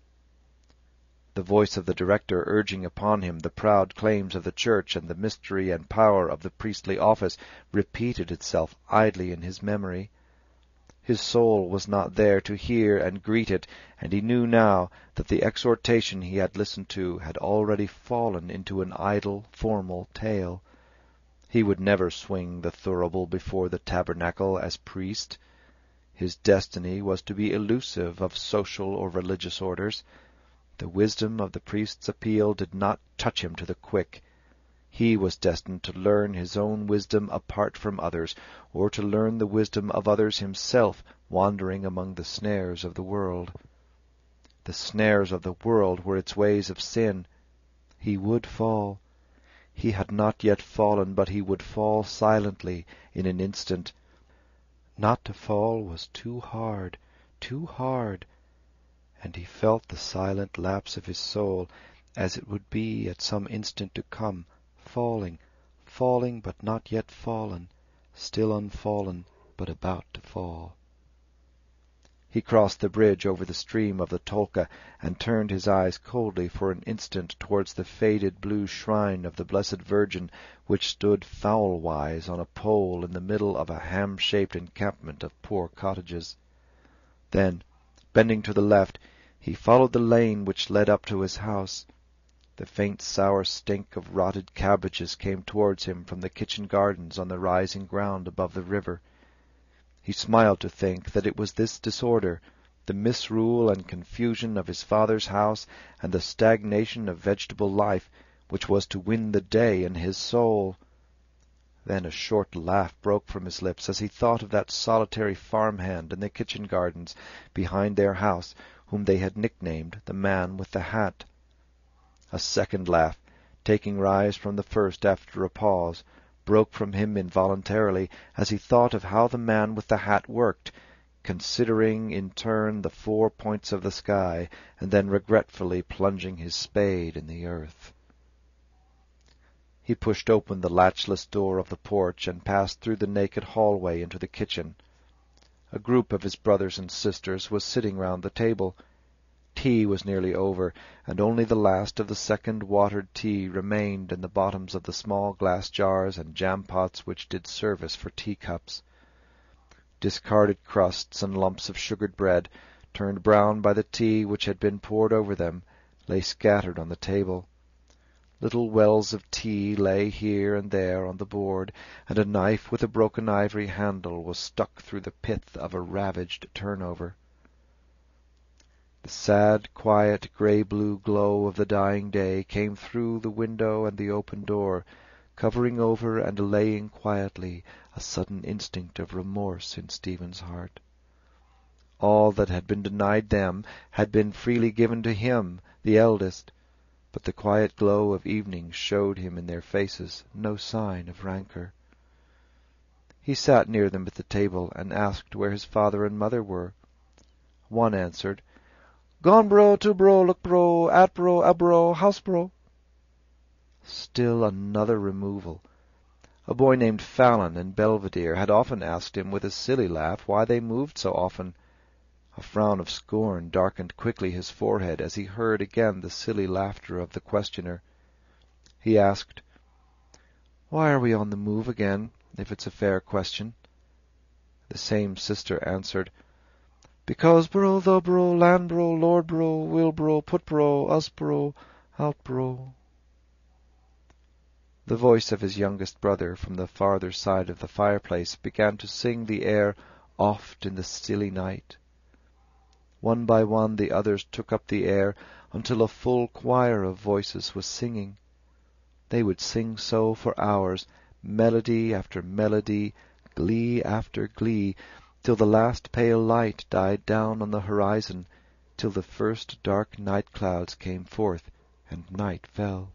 The voice of the director urging upon him the proud claims of the Church and the mystery and power of the priestly office repeated itself idly in his memory. His soul was not there to hear and greet it, and he knew now that the exhortation he had listened to had already fallen into an idle, formal tale. He would never swing the thurible before the tabernacle as priest. His destiny was to be elusive of social or religious orders. The wisdom of the priest's appeal did not touch him to the quick. He was destined to learn his own wisdom apart from others, or to learn the wisdom of others himself, wandering among the snares of the world. The snares of the world were its ways of sin. He would fall. He had not yet fallen, but he would fall silently in an instant. Not to fall was too hard, and he felt the silent lapse of his soul, as it would be at some instant to come, falling but not yet fallen, still unfallen but about to fall. He crossed the bridge over the stream of the Tolka, and turned his eyes coldly for an instant towards the faded blue shrine of the Blessed Virgin, which stood fowl-wise on a pole in the middle of a ham-shaped encampment of poor cottages. Then, bending to the left, he followed the lane which led up to his house. The faint sour stink of rotted cabbages came towards him from the kitchen gardens on the rising ground above the river. He smiled to think that it was this disorder, the misrule and confusion of his father's house, and the stagnation of vegetable life, which was to win the day in his soul. Then a short laugh broke from his lips as he thought of that solitary farm-hand in the kitchen gardens behind their house, whom they had nicknamed the Man with the Hat. A second laugh, taking rise from the first after a pause, broke from him involuntarily as he thought of how the Man with the Hat worked, considering in turn the 4 points of the sky, and then regretfully plunging his spade in the earth. He pushed open the latchless door of the porch and passed through the naked hallway into the kitchen. A group of his brothers and sisters was sitting round the table. Tea was nearly over, and only the last of the second watered tea remained in the bottoms of the small glass jars and jam-pots which did service for teacups. Discarded crusts and lumps of sugared bread, turned brown by the tea which had been poured over them, lay scattered on the table. Little wells of tea lay here and there on the board, and a knife with a broken ivory handle was stuck through the pith of a ravaged turnover. The sad, quiet, grey-blue glow of the dying day came through the window and the open door, covering over and allaying quietly a sudden instinct of remorse in Stephen's heart. All that had been denied them had been freely given to him, the eldest, but the quiet glow of evening showed him in their faces no sign of rancour. He sat near them at the table and asked where his father and mother were. One answered, "Gone bro, to bro, look bro, at bro, a bro, house bro." Still another removal. A boy named Fallon in Belvedere had often asked him with a silly laugh why they moved so often. A frown of scorn darkened quickly his forehead as he heard again the silly laughter of the questioner. He asked, "Why are we on the move again, if it's a fair question?" The same sister answered, "Because bro, though bro, land bro, lord bro, will bro, put bro, us bro, out bro." The voice of his youngest brother from the farther side of the fireplace began to sing the air "Oft in the Stilly Night." One by one the others took up the air, until a full choir of voices was singing. They would sing so for hours, melody after melody, glee after glee, till the last pale light died down on the horizon, till the first dark night clouds came forth and night fell.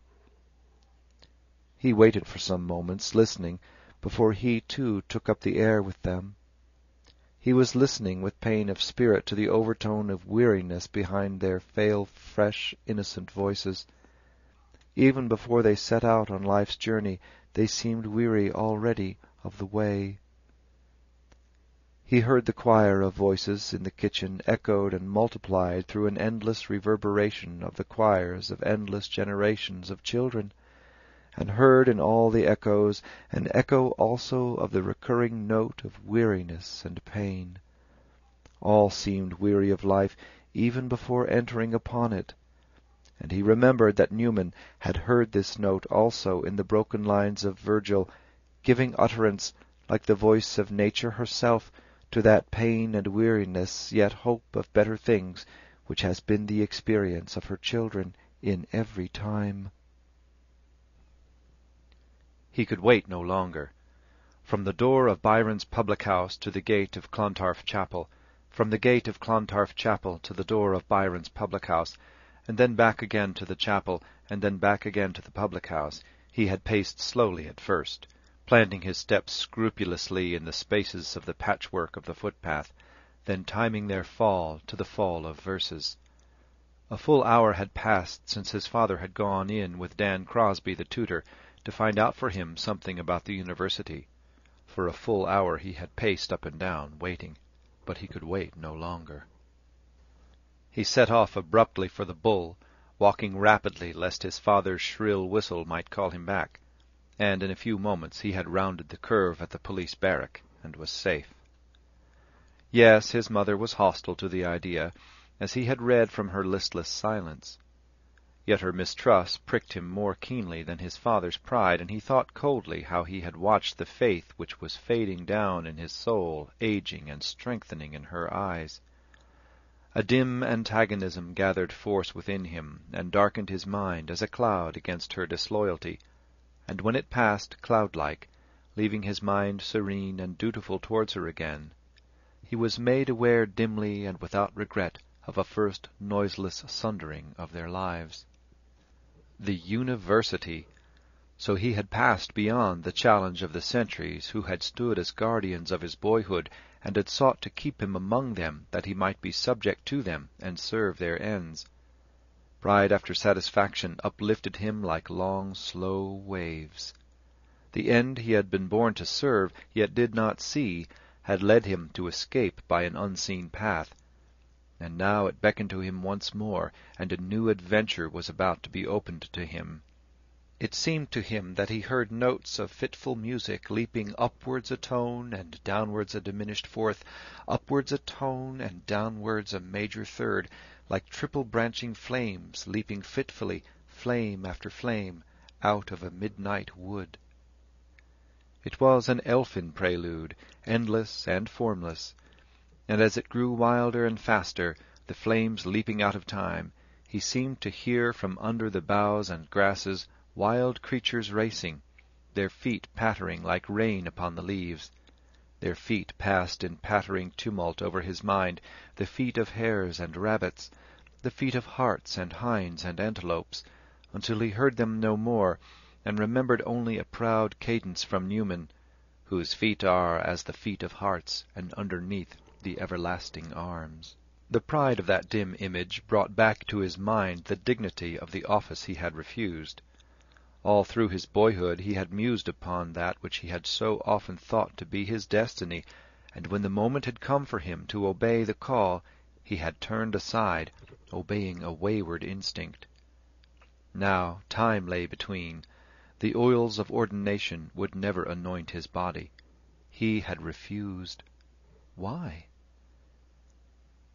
He waited for some moments, listening, before he too took up the air with them. He was listening with pain of spirit to the overtone of weariness behind their pale, fresh, innocent voices. Even before they set out on life's journey, they seemed weary already of the way. He heard the choir of voices in the kitchen echoed and multiplied through an endless reverberation of the choirs of endless generations of children, and heard in all the echoes an echo also of the recurring note of weariness and pain. All seemed weary of life even before entering upon it, and he remembered that Newman had heard this note also in the broken lines of Virgil, giving utterance, like the voice of nature herself, to that pain and weariness, yet hope of better things, which has been the experience of her children in every time. He could wait no longer. From the door of Byron's public-house to the gate of Clontarf Chapel, from the gate of Clontarf Chapel to the door of Byron's public-house, and then back again to the chapel, and then back again to the public-house, he had paced slowly at first, planting his steps scrupulously in the spaces of the patchwork of the footpath, then timing their fall to the fall of verses. A full hour had passed since his father had gone in with Dan Crosby, the tutor, to find out for him something about the university. For a full hour he had paced up and down, waiting, but he could wait no longer. He set off abruptly for the Bull, walking rapidly lest his father's shrill whistle might call him back, and in a few moments he had rounded the curve at the police barrack and was safe. Yes, his mother was hostile to the idea, as he had read from her listless silence. Yet her mistrust pricked him more keenly than his father's pride, and he thought coldly how he had watched the faith which was fading down in his soul, aging and strengthening in her eyes. A dim antagonism gathered force within him, and darkened his mind as a cloud against her disloyalty, and when it passed cloud-like, leaving his mind serene and dutiful towards her again, he was made aware dimly and without regret of a first noiseless sundering of their lives. The university! So he had passed beyond the challenge of the centuries who had stood as guardians of his boyhood, and had sought to keep him among them that he might be subject to them and serve their ends. Pride after satisfaction uplifted him like long, slow waves. The end he had been born to serve, yet did not see, had led him to escape by an unseen path, and now it beckoned to him once more, and a new adventure was about to be opened to him. It seemed to him that he heard notes of fitful music leaping upwards a tone and downwards a diminished fourth, upwards a tone and downwards a major third, like triple branching flames leaping fitfully, flame after flame, out of a midnight wood. It was an elfin prelude, endless and formless, and as it grew wilder and faster, the flames leaping out of time, he seemed to hear from under the boughs and grasses wild creatures racing, their feet pattering like rain upon the leaves. Their feet passed in pattering tumult over his mind, the feet of hares and rabbits, the feet of harts and hinds and antelopes, until he heard them no more, and remembered only a proud cadence from Newman, whose feet are as the feet of harts, and underneath the everlasting arms. The pride of that dim image brought back to his mind the dignity of the office he had refused. All through his boyhood he had mused upon that which he had so often thought to be his destiny, and when the moment had come for him to obey the call, he had turned aside, obeying a wayward instinct. Now time lay between. The oils of ordination would never anoint his body. He had refused. Why?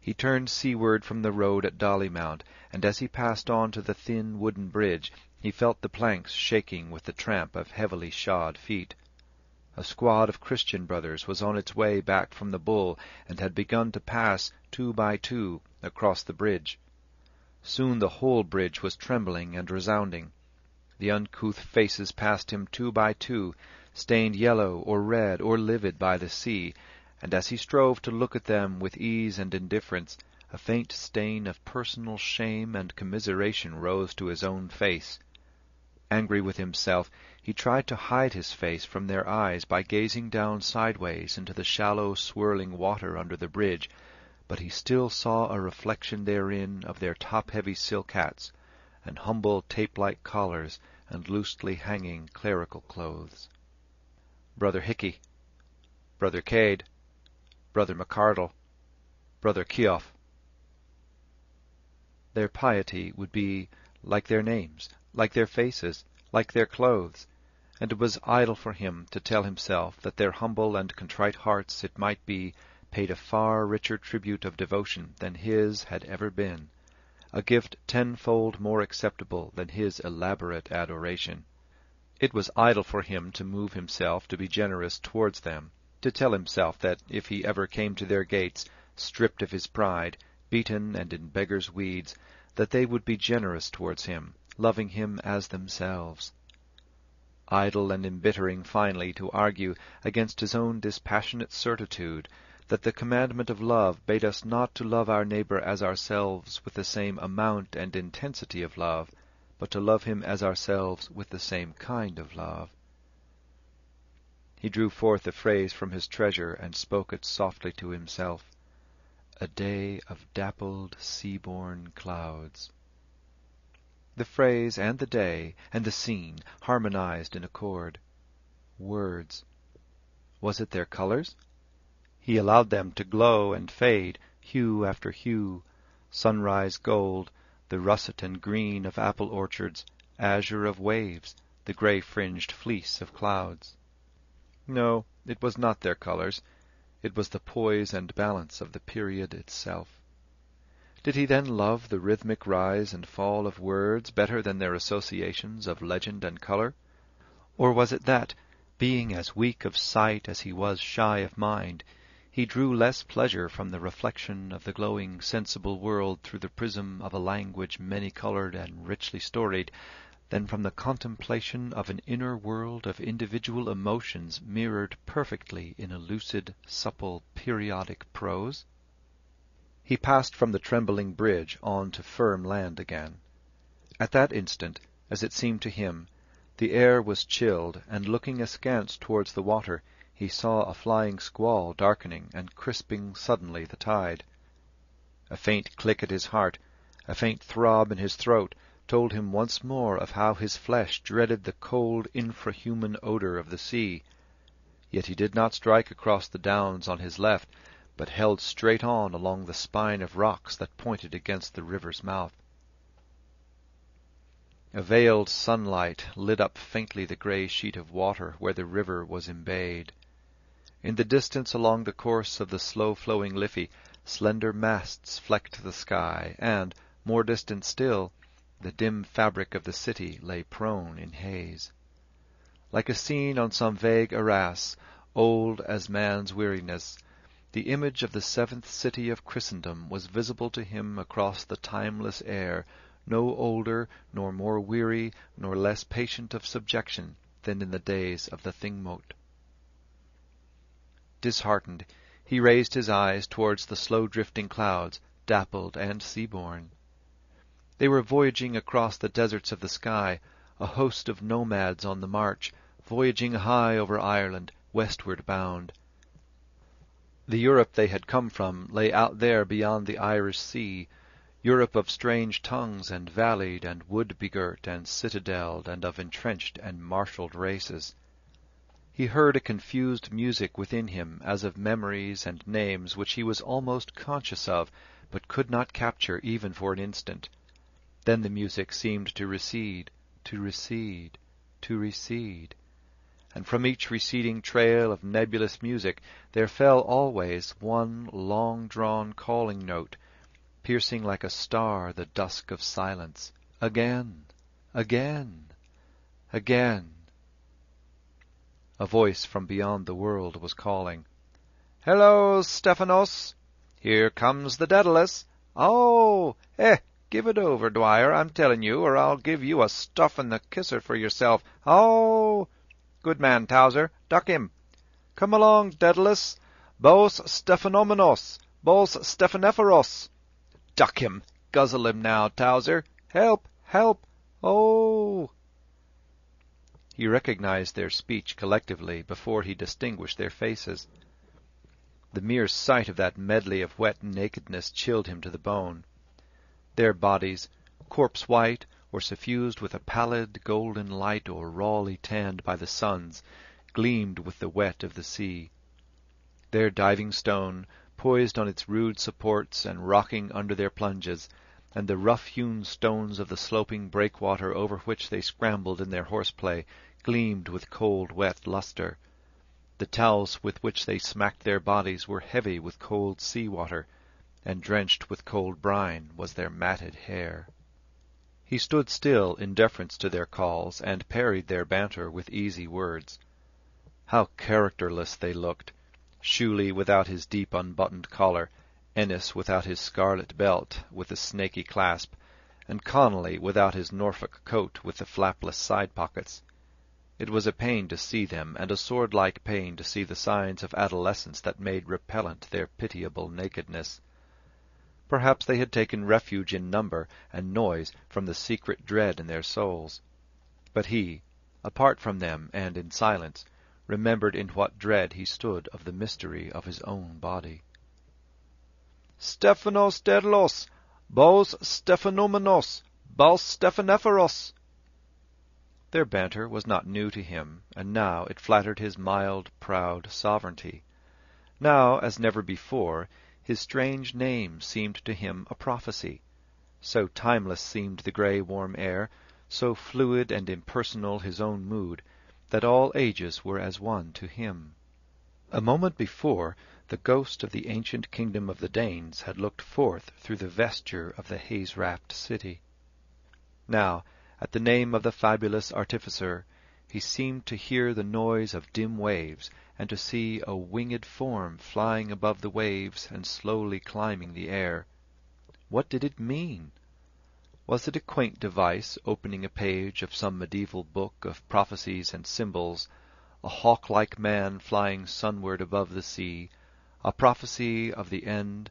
He turned seaward from the road at Dollymount, and as he passed on to the thin wooden bridge, he felt the planks shaking with the tramp of heavily shod feet. A squad of Christian brothers was on its way back from the Bull, and had begun to pass 2 by 2, across the bridge. Soon the whole bridge was trembling and resounding. The uncouth faces passed him 2 by 2, stained yellow or red or livid by the sea, and as he strove to look at them with ease and indifference, a faint stain of personal shame and commiseration rose to his own face. Angry with himself, he tried to hide his face from their eyes by gazing down sideways into the shallow, swirling water under the bridge, but he still saw a reflection therein of their top-heavy silk hats, and humble tape-like collars, and loosely hanging clerical clothes. Brother Hickey, Brother Cade, Brother McArdle, Brother Keough. Their piety would be like their names, like their faces, like their clothes, and it was idle for him to tell himself that their humble and contrite hearts, it might be, paid a far richer tribute of devotion than his had ever been, a gift tenfold more acceptable than his elaborate adoration. It was idle for him to move himself to be generous towards them, to tell himself that if he ever came to their gates, stripped of his pride, beaten and in beggars' weeds, that they would be generous towards him, loving him as themselves. Idle and embittering finally to argue against his own dispassionate certitude that the commandment of love bade us not to love our neighbour as ourselves with the same amount and intensity of love, but to love him as ourselves with the same kind of love. He drew forth a phrase from his treasure and spoke it softly to himself. A day of dappled sea-born clouds. The phrase and the day and the scene harmonized in accord. Words. Was it their colors? He allowed them to glow and fade, hue after hue, sunrise gold, the russet and green of apple orchards, azure of waves, the grey-fringed fleece of clouds. No, it was not their colors. It was the poise and balance of the period itself. Did he then love the rhythmic rise and fall of words better than their associations of legend and color? Or was it that, being as weak of sight as he was shy of mind, he drew less pleasure from the reflection of the glowing sensible world through the prism of a language many-colored and richly storied, than from the contemplation of an inner world of individual emotions mirrored perfectly in a lucid, supple, periodic prose? He passed from the trembling bridge on to firm land again. At that instant, as it seemed to him, the air was chilled, and looking askance towards the water, he saw a flying squall darkening and crisping suddenly the tide. A faint click at his heart, a faint throb in his throat, told him once more of how his flesh dreaded the cold infrahuman odour of the sea. Yet he did not strike across the downs on his left, but held straight on along the spine of rocks that pointed against the river's mouth. A veiled sunlight lit up faintly the grey sheet of water where the river was embayed. In the distance along the course of the slow-flowing Liffey, slender masts flecked the sky, and, more distant still, the dim fabric of the city lay prone in haze. Like a scene on some vague arras, old as man's weariness, the image of the seventh city of Christendom was visible to him across the timeless air, no older, nor more weary, nor less patient of subjection than in the days of the Thingmote. Disheartened, he raised his eyes towards the slow-drifting clouds, dappled and sea-born. They were voyaging across the deserts of the sky, a host of nomads on the march, voyaging high over Ireland, westward bound. The Europe they had come from lay out there beyond the Irish Sea, Europe of strange tongues and valleyed and wood-begirt and citadelled and of entrenched and marshalled races. He heard a confused music within him as of memories and names which he was almost conscious of, but could not capture even for an instant. Then the music seemed to recede, to recede, to recede, and from each receding trail of nebulous music there fell always one long-drawn calling note, piercing like a star the dusk of silence. Again, again, again. A voice from beyond the world was calling, "Hello, Stephanos! Here comes the Daedalus! Oh, give it over, Dwyer, I'm telling you, or I'll give you a stuff and the kisser for yourself. Oh! Good man, Towser, duck him. Come along, Daedalus. Bos Stephanomenos, Bos Stephanephoros. Duck him, guzzle him now, Towser. Help, help, oh! He recognized their speech collectively before he distinguished their faces. The mere sight of that medley of wet nakedness chilled him to the bone. Their bodies, corpse-white or suffused with a pallid golden light or rawly tanned by the suns, gleamed with the wet of the sea. Their diving stone, poised on its rude supports and rocking under their plunges, and the rough-hewn stones of the sloping breakwater over which they scrambled in their horseplay, gleamed with cold wet lustre. The towels with which they smacked their bodies were heavy with cold sea-water, and drenched with cold brine was their matted hair. He stood still in deference to their calls, and parried their banter with easy words. How characterless they looked! Shuley without his deep unbuttoned collar, Ennis without his scarlet belt with the snaky clasp, and Connolly without his Norfolk coat with the flapless side-pockets. It was a pain to see them, and a sword-like pain to see the signs of adolescence that made repellent their pitiable nakedness. Perhaps they had taken refuge in number and noise from the secret dread in their souls. But he, apart from them and in silence, remembered in what dread he stood of the mystery of his own body. "Stephanos Daedalus, Bos Stephanomenos, Bos Stephanephoros." Their banter was not new to him, and now it flattered his mild, proud sovereignty. Now, as never before, his strange name seemed to him a prophecy. So timeless seemed the grey warm air, so fluid and impersonal his own mood, that all ages were as one to him. A moment before, the ghost of the ancient kingdom of the Danes had looked forth through the vesture of the haze-wrapped city. Now, at the name of the fabulous artificer, he seemed to hear the noise of dim waves, and to see a winged form flying above the waves and slowly climbing the air. What did it mean? Was it a quaint device opening a page of some medieval book of prophecies and symbols, a hawk-like man flying sunward above the sea, a prophecy of the end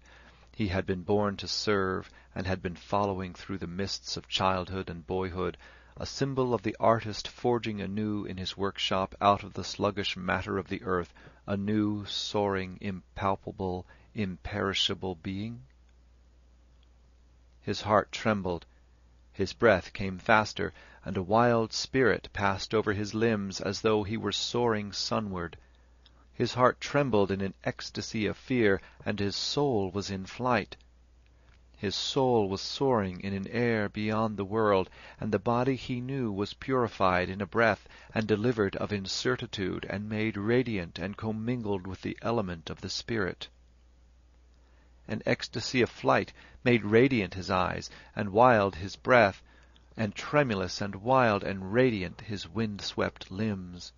he had been born to serve and had been following through the mists of childhood and boyhood, a symbol of the artist forging anew in his workshop out of the sluggish matter of the earth a new, soaring, impalpable, imperishable being? His heart trembled, his breath came faster, and a wild spirit passed over his limbs as though he were soaring sunward. His heart trembled in an ecstasy of fear, and his soul was in flight. His soul was soaring in an air beyond the world, and the body he knew was purified in a breath, and delivered of incertitude, and made radiant and commingled with the element of the spirit. An ecstasy of flight made radiant his eyes, and wild his breath, and tremulous and wild and radiant his wind-swept limbs.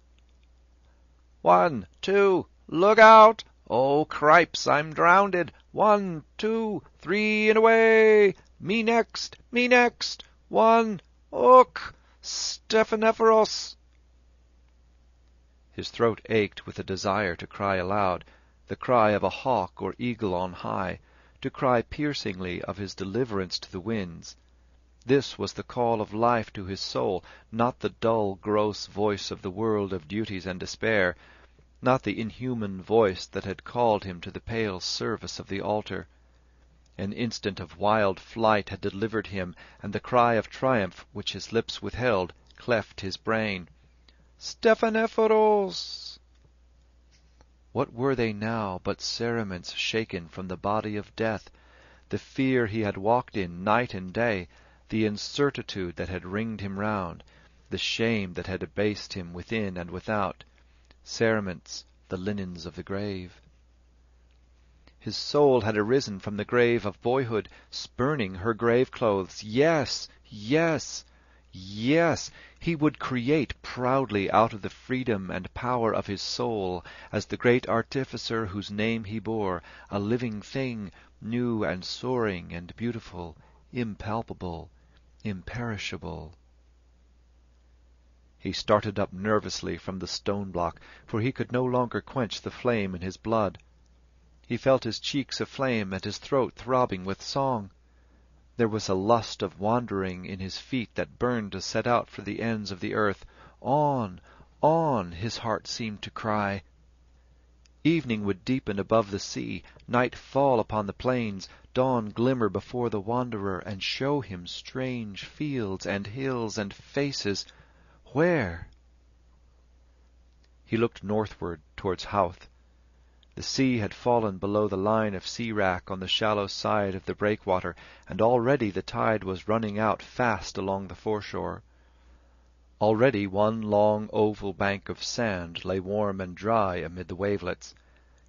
1, 2, look out! Oh, cripes, I'm drownded! 1, 2, 3, and away! Me next! Me next! 1, ook! Stephanephoros! His throat ached with a desire to cry aloud, the cry of a hawk or eagle on high, to cry piercingly of his deliverance to the winds. This was the call of life to his soul, not the dull, gross voice of the world of duties and despair, not the inhuman voice that had called him to the pale service of the altar. An instant of wild flight had delivered him, and the cry of triumph which his lips withheld cleft his brain. Stephanephoros! What were they now but cerements shaken from the body of death, the fear he had walked in night and day, the incertitude that had ringed him round, the shame that had abased him within and without, cerements, the linens of the grave. His soul had arisen from the grave of boyhood, spurning her grave clothes. Yes, yes, Yes, he would create proudly out of the freedom and power of his soul, as the great artificer whose name he bore, a living thing, new and soaring and beautiful, impalpable, imperishable. He started up nervously from the stone block, for he could no longer quench the flame in his blood. He felt his cheeks aflame and his throat throbbing with song. There was a lust of wandering in his feet that burned to set out for the ends of the earth. On, on, his heart seemed to cry. Evening would deepen above the sea, night fall upon the plains, dawn glimmer before the wanderer, and show him strange fields and hills and faces. Where? He looked northward towards Howth. The sea had fallen below the line of sea wrack on the shallow side of the breakwater, and already the tide was running out fast along the foreshore. Already one long oval bank of sand lay warm and dry amid the wavelets.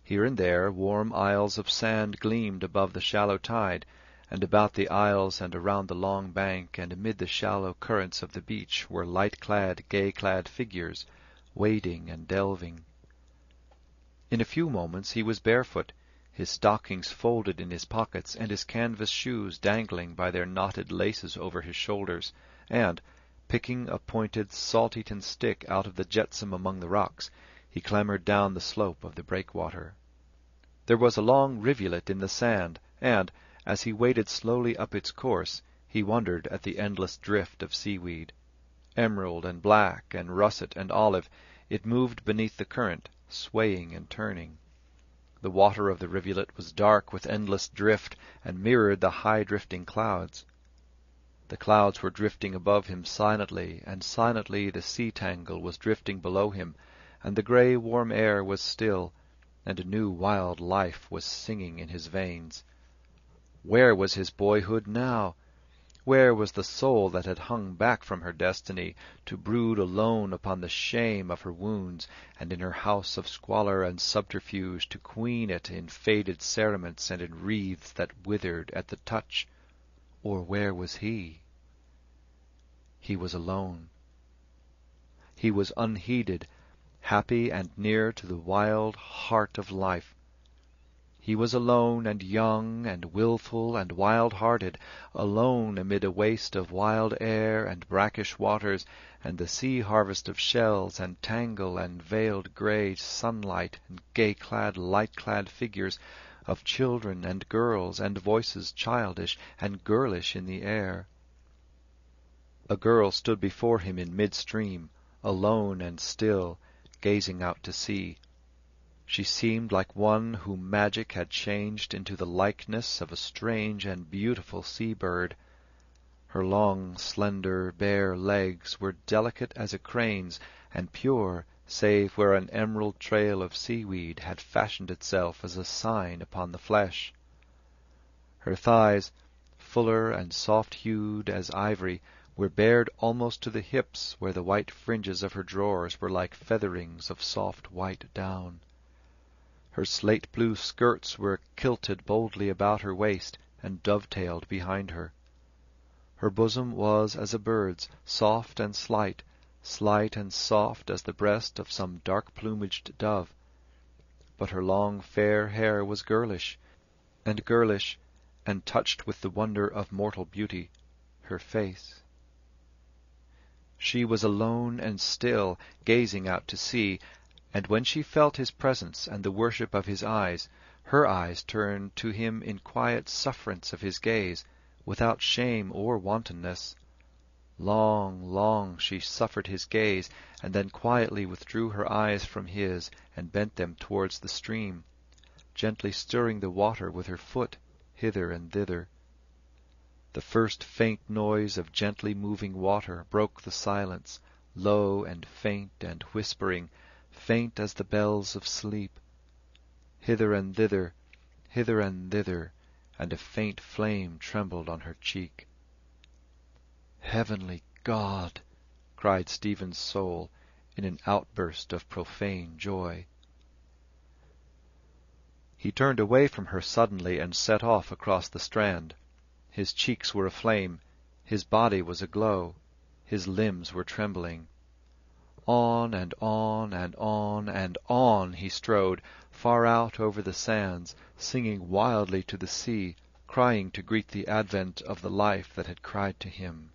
Here and there warm isles of sand gleamed above the shallow tide, and about the isles and around the long bank and amid the shallow currents of the beach were light-clad, gay-clad figures, wading and delving. In a few moments he was barefoot, his stockings folded in his pockets, and his canvas shoes dangling by their knotted laces over his shoulders, and, picking a pointed, salt-eaten stick out of the jetsam among the rocks, he clambered down the slope of the breakwater. There was a long rivulet in the sand, and, as he waded slowly up its course, he wondered at the endless drift of seaweed. Emerald and black and russet and olive, it moved beneath the current, swaying and turning. The water of the rivulet was dark with endless drift, and mirrored the high-drifting clouds. The clouds were drifting above him silently, and silently the sea-tangle was drifting below him, and the grey warm air was still, and a new wild life was singing in his veins. Where was his boyhood now? Where was the soul that had hung back from her destiny, to brood alone upon the shame of her wounds, and in her house of squalor and subterfuge to queen it in faded cerements and in wreaths that withered at the touch? Or where was he? He was alone. He was unheeded, happy and near to the wild heart of life. He was alone and young and wilful and wild-hearted, alone amid a waste of wild air and brackish waters, and the sea-harvest of shells and tangle and veiled grey sunlight and gay-clad, light-clad figures of children and girls and voices childish and girlish in the air. A girl stood before him in mid-stream, alone and still, gazing out to sea. She seemed like one whom magic had changed into the likeness of a strange and beautiful sea-bird. Her long, slender, bare legs were delicate as a crane's, and pure, save where an emerald trail of seaweed had fashioned itself as a sign upon the flesh. Her thighs, fuller and soft-hued as ivory, were bared almost to the hips, where the white fringes of her drawers were like featherings of soft white down. Her slate-blue skirts were kilted boldly about her waist and dovetailed behind her. Her bosom was as a bird's, soft and slight, slight and soft as the breast of some dark-plumaged dove. But her long fair hair was girlish, and touched with the wonder of mortal beauty, her face. She was alone and still, gazing out to sea, and when she felt his presence and the worship of his eyes, her eyes turned to him in quiet sufferance of his gaze, without shame or wantonness. Long, long she suffered his gaze, and then quietly withdrew her eyes from his and bent them towards the stream, gently stirring the water with her foot hither and thither. The first faint noise of gently moving water broke the silence, low and faint and whispering, faint as the bells of sleep. Hither and thither, and a faint flame trembled on her cheek. "Heavenly God!" cried Stephen's soul in an outburst of profane joy. He turned away from her suddenly and set off across the strand. His cheeks were aflame, his body was aglow, His limbs were trembling. On and on and on and on he strode, far out over the sands, singing wildly to the sea, crying to greet the advent of the life that had cried to him.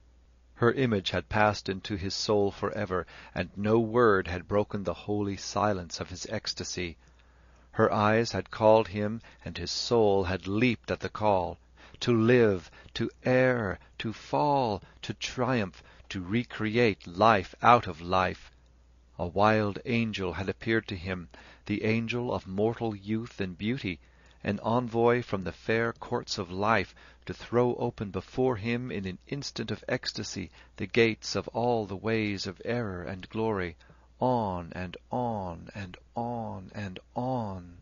Her image had passed into his soul forever, and no word had broken the holy silence of his ecstasy. Her eyes had called him, and his soul had leaped at the call. To live, to err, to fall, to triumph, to recreate life out of life. A wild angel had appeared to him, the angel of mortal youth and beauty, an envoy from the fair courts of life, to throw open before him in an instant of ecstasy the gates of all the ways of error and glory, on and on and on and on.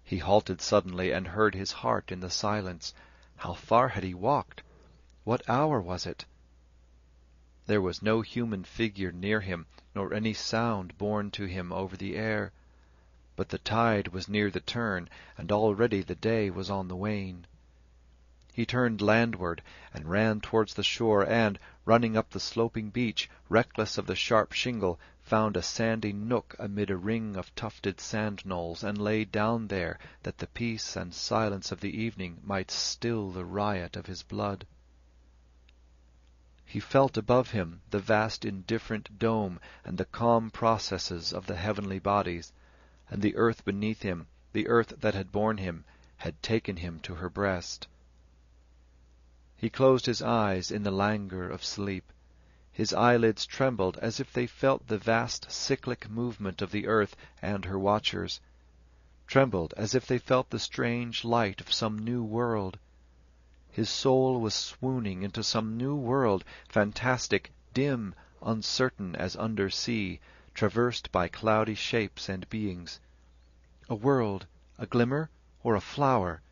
He halted suddenly and heard his heart in the silence. How far had he walked? What hour was it? There was no human figure near him, nor any sound borne to him over the air. But the tide was near the turn, and already the day was on the wane. He turned landward and ran towards the shore, and, running up the sloping beach, reckless of the sharp shingle, found a sandy nook amid a ring of tufted sand-knolls, and lay down there that the peace and silence of the evening might still the riot of his blood. He felt above him the vast indifferent dome and the calm processes of the heavenly bodies, and the earth beneath him, the earth that had borne him, had taken him to her breast. He closed his eyes in the languor of sleep. His eyelids trembled as if they felt the vast cyclic movement of the earth and her watchers, trembled as if they felt the strange light of some new world. His soul was swooning into some new world, fantastic, dim, uncertain as under sea, traversed by cloudy shapes and beings. A world, a glimmer, or a flower?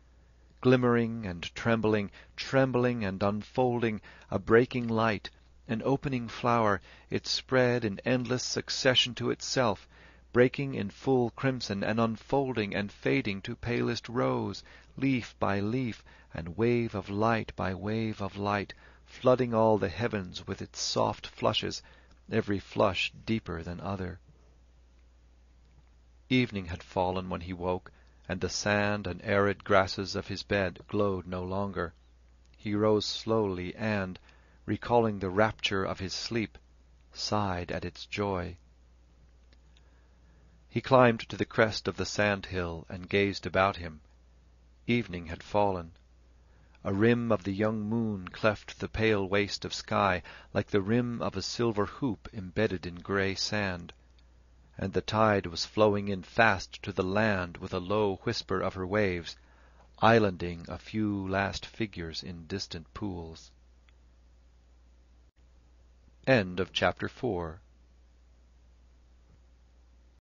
Glimmering and trembling, trembling and unfolding, a breaking light, an opening flower, it spread in endless succession to itself, breaking in full crimson and unfolding and fading to palest rose, leaf by leaf, and wave of light by wave of light, flooding all the heavens with its soft flushes, every flush deeper than other. Evening had fallen when he woke, and the sand and arid grasses of his bed glowed no longer. He rose slowly and, recalling the rapture of his sleep, sighed at its joy. He climbed to the crest of the sand-hill and gazed about him. Evening had fallen. A rim of the young moon cleft the pale waste of sky like the rim of a silver hoop embedded in grey sand, and the tide was flowing in fast to the land with a low whisper of her waves, islanding a few last figures in distant pools. End of Chapter 4.